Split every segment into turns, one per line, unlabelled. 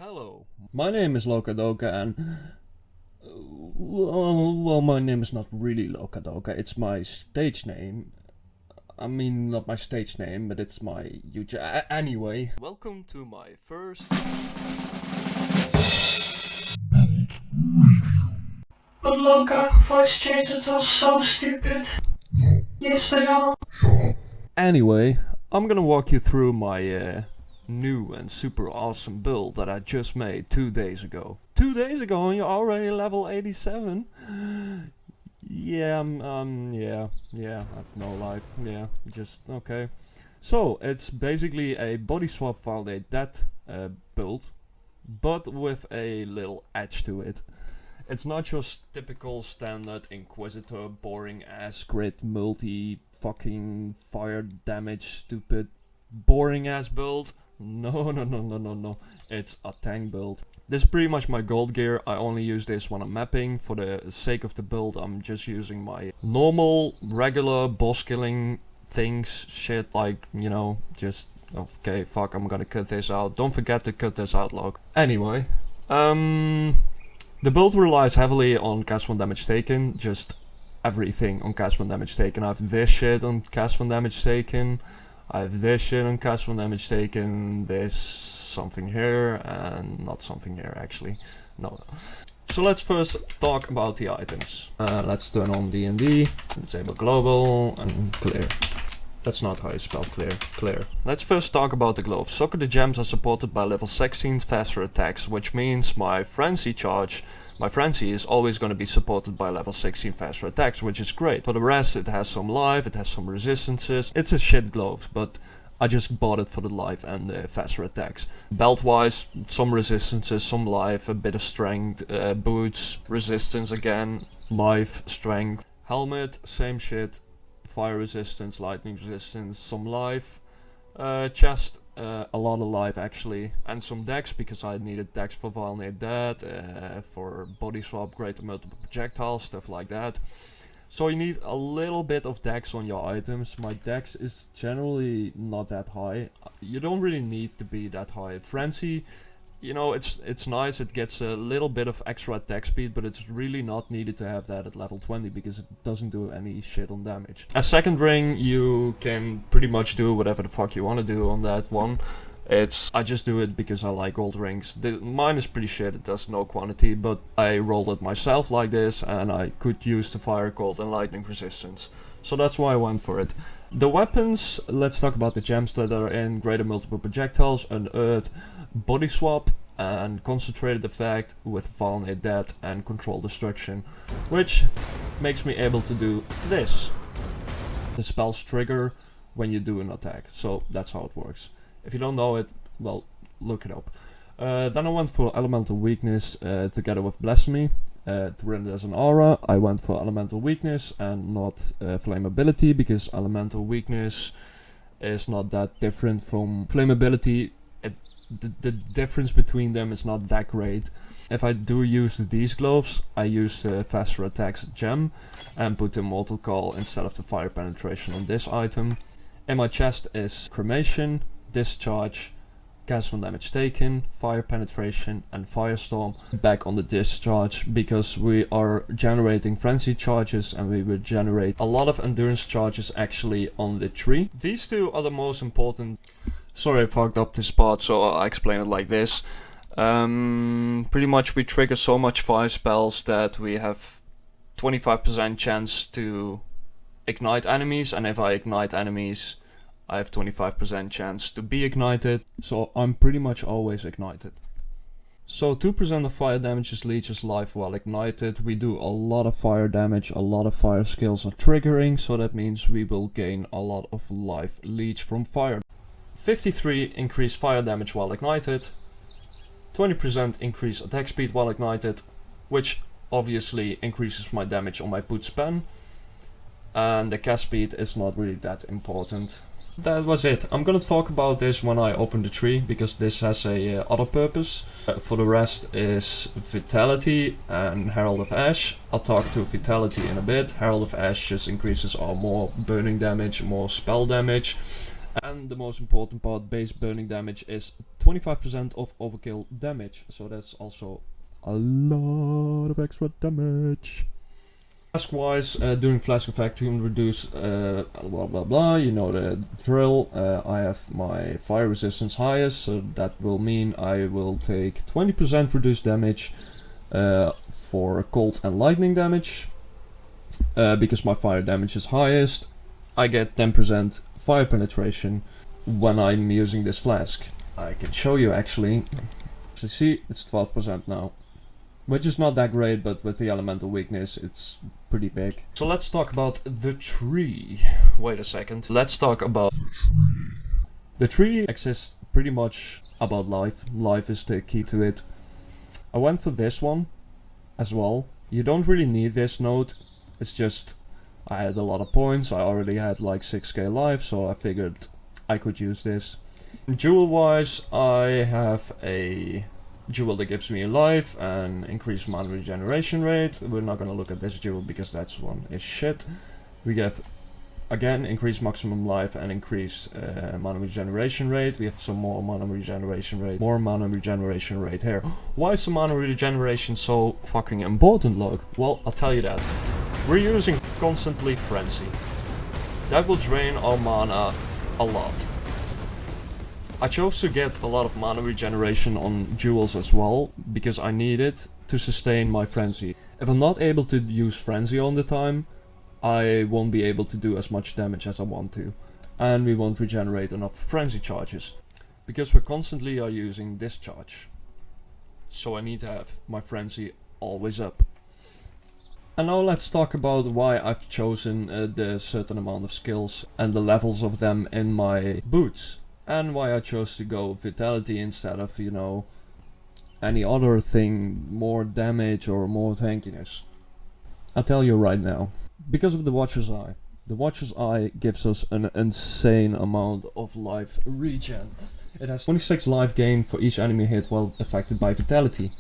Hello, my name is Lokadoka and... well, my name is not really Lokadoka, it's my stage name. I mean, not my stage name, but it's my YouTube... Anyway. Welcome to my first...
But Loka, voice changes are so stupid. Yes, they are.
Anyway, I'm gonna walk you through my new and super awesome build that I just made 2 days ago. 2 days ago and you're already level 87? Yeah, I have no life, yeah, just, okay. So, it's basically a body swap Violate Death build, but with a little edge to it. It's not your typical standard Inquisitor, boring ass crit, multi fucking fire damage, stupid, boring ass build. No. It's a tank build. This is pretty much my gold gear. I only use this when I'm mapping. For the sake of the build, I'm just using my normal, regular boss killing things. Shit like, you know, just... Okay, fuck, I'm gonna cut this out. Don't forget to cut this out, log. Anyway, the build relies heavily on cast 1 damage taken. Just everything on cast 1 damage taken. I have this shit on cast 1 damage taken. I have this shit on cast 1 damage taken, this something here, and not something here actually. No. So let's first talk about the items. Let's turn on D&D, disable global, and clear. That's not how you spell clear. Clear. Let's first talk about the gloves. Soccer the gems are supported by level 16 faster attacks, which means my frenzy is always going to be supported by level 16 faster attacks, which is great. For the rest, it has some life, it has some resistances. It's a shit glove, but I just bought it for the life and the faster attacks. Belt wise, some resistances, some life, a bit of strength, boots, resistance again, life, strength. Helmet, same shit. Fire resistance, lightning resistance, some life, chest, a lot of life actually, and some dex because I needed dex for Violate Death, for body swap, greater multiple projectiles, stuff like that. So you need a little bit of dex on your items. My dex is generally not that high. You don't really need to be that high. Frenzy, you know, it's nice, it gets a little bit of extra attack speed, but it's really not needed to have that at level 20 because it doesn't do any shit on damage. As second ring, you can pretty much do whatever the fuck you want to do on that one. I just do it because I like gold rings. Mine is pretty shit, it does no quantity, but I rolled it myself like this and I could use the fire, cold and lightning resistance. So that's why I went for it. The weapons, let's talk about the gems that are in greater multiple projectiles, unearth, body swap and concentrated effect with Violate Death and control destruction, which makes me able to do this. The spells trigger when you do an attack, so that's how it works. If you don't know it, well, look it up. Then I went for elemental weakness together with blasphemy. To render as an aura, I went for elemental weakness and not flammability, because elemental weakness is not that different from flammability. The difference between them is not that great. If I do use these gloves, I use the faster attacks gem and put the mortal call instead of the fire penetration on this item. In my chest is cremation, discharge, cast 1 damage taken, fire penetration and firestorm. Back on the discharge because we are generating frenzy charges and we will generate a lot of endurance charges actually on the tree. These two are the most important. Sorry I fucked up this part, so I'll explain it like this. Pretty much we trigger so much fire spells that we have 25% chance to ignite enemies, and if I ignite enemies I have 25% chance to be ignited, so I'm pretty much always ignited. So 2% of fire damage leeches life while ignited. We do a lot of fire damage, a lot of fire skills are triggering, so that means we will gain a lot of life leech from fire. 53 increase fire damage while ignited, 20% increase attack speed while ignited, which obviously increases my damage on my put span, and the cast speed is not really that important. That was it. I'm gonna talk about this when I open the tree, because this has a other purpose. For the rest is Vitality and Herald of Ash. I'll talk to Vitality in a bit. Herald of Ash just increases our more burning damage, more spell damage. And the most important part, base burning damage is 25% of overkill damage. So that's also a lot of extra damage. Flask wise, doing flask effect to reduce blah blah blah, you know the drill. I have my fire resistance highest, so that will mean I will take 20% reduced damage for cold and lightning damage. Because my fire damage is highest, I get 10% fire penetration when I'm using this flask. I can show you actually. So see, it's 12% now. Which is not that great, but with the elemental weakness, it's pretty big. So let's talk about the tree. Wait a second. Let's talk about the tree exists pretty much about life. Life is the key to it. I went for this one as well. You don't really need this node. It's just I had a lot of points. I already had like 6k life, so I figured I could use this. Jewel wise, I have a jewel that gives me life and increased mana regeneration rate. We're not gonna look at this jewel because that's one is shit. We get again increased maximum life and increased mana regeneration rate. We have some more mana regeneration rate. More mana regeneration rate here. Why is the mana regeneration so fucking important, Log? Well, I'll tell you that. We're using constantly Frenzy. That will drain our mana a lot. I chose to get a lot of mana regeneration on jewels as well, because I need it to sustain my Frenzy. If I'm not able to use Frenzy all the time, I won't be able to do as much damage as I want to. And we won't regenerate enough Frenzy charges. Because we constantly are using this charge. So I need to have my Frenzy always up. And now let's talk about why I've chosen the certain amount of skills and the levels of them in my boots. And why I chose to go Vitality instead of, you know, any other thing, more damage or more tankiness. I'll tell you right now. Because of the Watcher's Eye. The Watcher's Eye gives us an insane amount of life regen. It has 26 life gain for each enemy hit while affected by Vitality.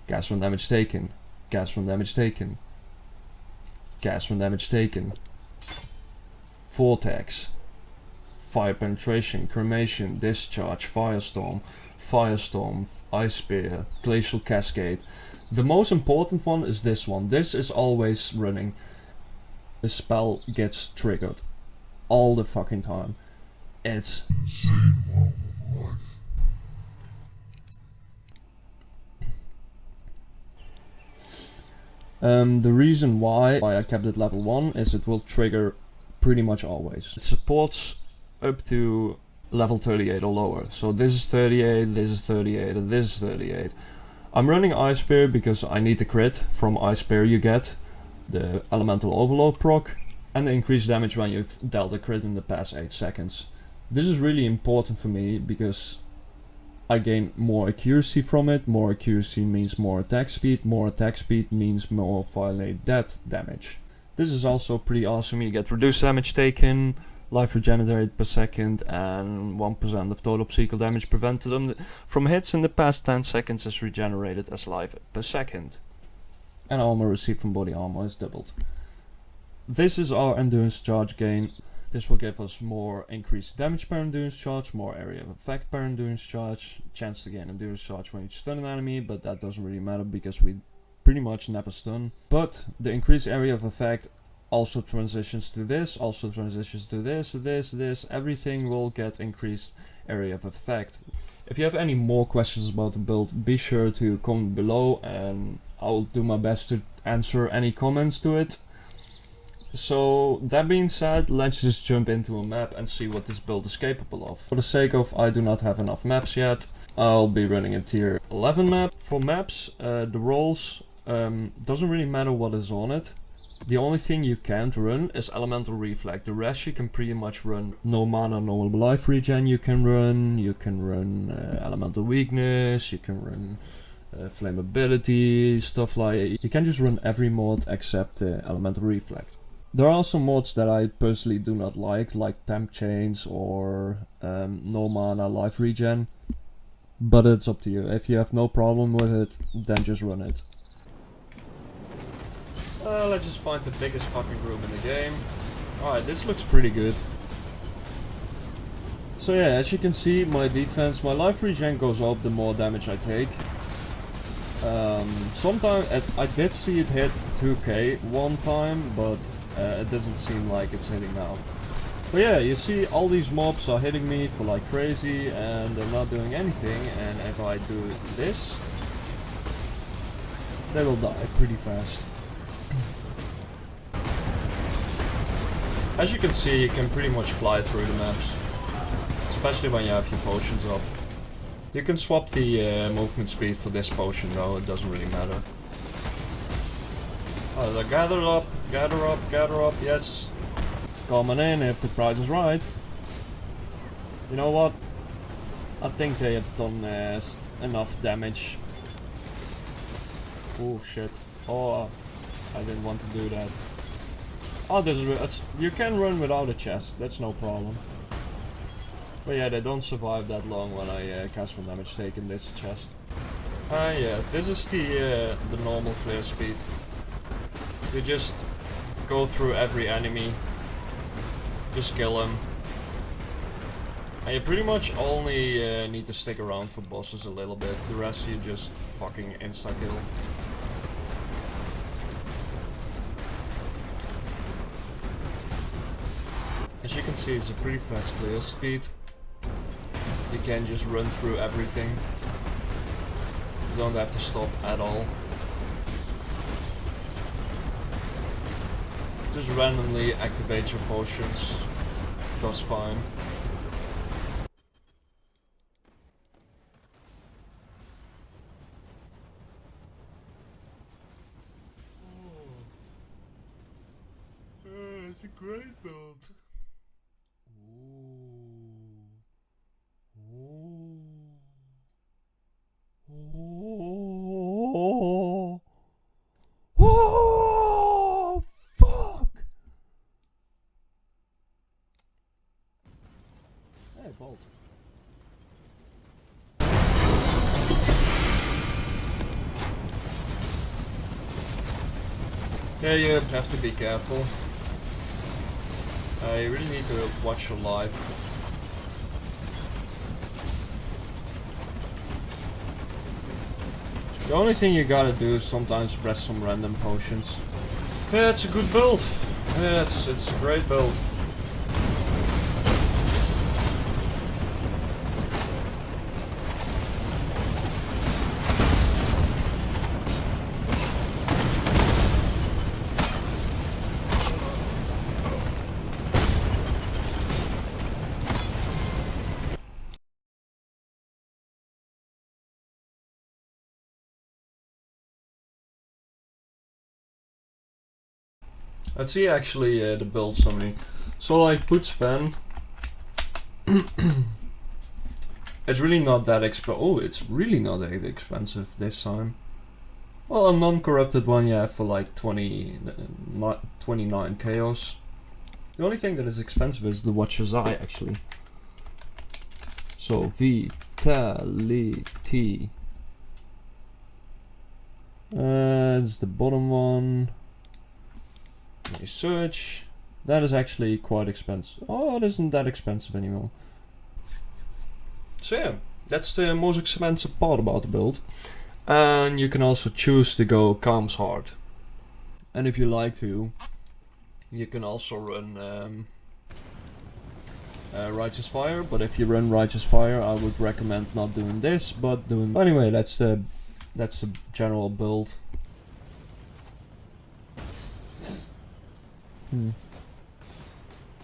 Gas from damage taken. Gas from damage taken. Gas from damage taken. Vortex. Fire penetration, cremation, discharge, firestorm, firestorm, ice spear, glacial cascade. The most important one is this one. This is always running. The spell gets triggered all the fucking time. It's insane amount of life. The reason why I kept it level 1 is it will trigger pretty much always. It supports up to level 38 or lower. So this is 38, this is 38, and this is 38. I'm running Ice Spear because I need the crit from Ice Spear you get, the Elemental Overload proc, and the increased damage when you've dealt a crit in the past 8 seconds. This is really important for me because I gain more accuracy from it. More accuracy means more attack speed means more violate death damage. This is also pretty awesome. You get reduced damage taken, life regenerated per second, and 1% of total psychical damage prevented from hits in the past 10 seconds is regenerated as life per second. And armor received from body armor is doubled. This is our endurance charge gain. This will give us more increased damage per endurance charge, more area of effect per endurance charge, chance to gain endurance charge when you stun an enemy, but that doesn't really matter because we pretty much never stun. But the increased area of effect also transitions to this, also transitions to this, everything will get increased area of effect. If you have any more questions about the build, be sure to comment below and I'll do my best to answer any comments to it. So that being said, let's just jump into a map and see what this build is capable of. For the sake of I do not have enough maps yet, I'll be running a tier 11 map. For maps, the roles doesn't really matter what is on it. The only thing you can't run is Elemental Reflect. The rest you can pretty much run. No mana, no life regen you can run Elemental Weakness, you can run Flammability, stuff like. You can just run every mod except Elemental Reflect. There are some mods that I personally do not like Temp Chains or no mana life regen. But it's up to you. If you have no problem with it, then just run it. Let's just find the biggest fucking room in the game. Alright, this looks pretty good. So yeah, as you can see, my defense, my life regen goes up the more damage I take. Sometimes I did see it hit 2k one time, but it doesn't seem like it's hitting now. But yeah, you see all these mobs are hitting me for like crazy and they're not doing anything, and if I do this, they will die pretty fast. As you can see, you can pretty much fly through the maps, especially when you have your potions up. You can swap the movement speed for this potion though, it doesn't really matter. Oh, gather up, gather up, gather up, yes. Coming in if the price is right. You know what? I think they have done enough damage. Oh shit. Oh, I didn't want to do that. Oh, you can run without a chest, that's no problem. But yeah, they don't survive that long when I cast one damage taken this chest. Yeah, this is the normal clear speed. You just go through every enemy, just kill them. And you pretty much only need to stick around for bosses a little bit, the rest you just fucking insta-kill. As you can see, it's a pretty fast clear speed. You can just run through everything. You don't have to stop at all. Just randomly activate your potions. That's fine. It's a great build. Oh, fuck! Hey, Bolt. Yeah, you have to be careful. You really need to watch your life. The only thing you gotta do is sometimes press some random potions. Yeah, it's a good build. Yeah, it's a great build. Let's see actually the build summary. So like put spam. It's really not that oh, it's really not that expensive this time. Well, a non-corrupted one you have for like 29 chaos. The only thing that is expensive is the Watcher's Eye actually. So Vitality. It's the bottom one. Search. That is actually quite expensive. Oh, it isn't that expensive anymore. So yeah, that's the most expensive part about the build. And you can also choose to go Calm's Heart. And if you like to, you can also run Righteous Fire. But if you run Righteous Fire, I would recommend not doing this, but doing... Anyway, that's the general build.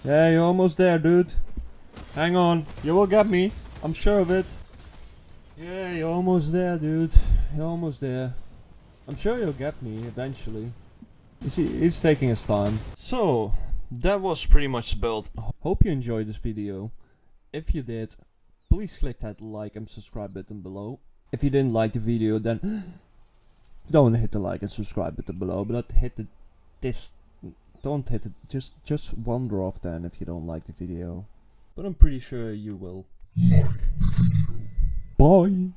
Yeah, you're almost there, dude. Hang on, you will get me. I'm sure of it. Yeah, you're almost there, dude. You're almost there. I'm sure you'll get me eventually. You see, it's taking his time. So, that was pretty much the build. Hope you enjoyed this video. If you did, please click that like and subscribe button below. If you didn't like the video, then don't hit the like and subscribe button below, but hit the don't hit it, just wander off then if you don't like the video. But I'm pretty sure you will. Bye!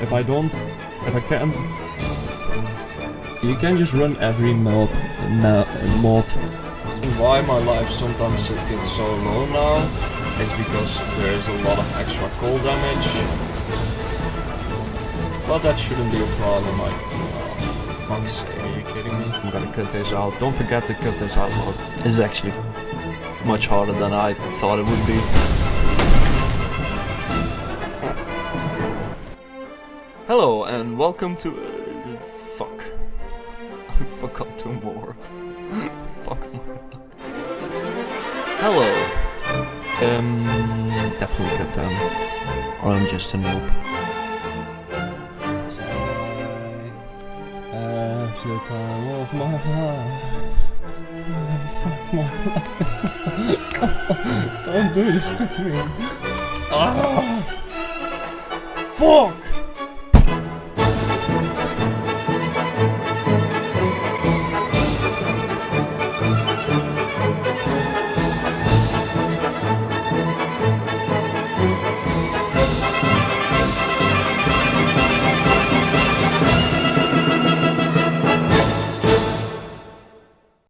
If I can... You can just run every mod. Why my life sometimes gets so low now is because there is a lot of extra cold damage. But that shouldn't be a problem, like, fuck's sake, are you kidding me? I'm gonna cut this out. Don't forget to cut this out, mode. It's actually much harder than I thought it would be. Hello and welcome to... fuck. I forgot to morph. Fuck my life. Hello. Definitely cut down. Or I'm just a noob. After the time of my life. Fuck my life. Don't do this to me. Ah! Fuck!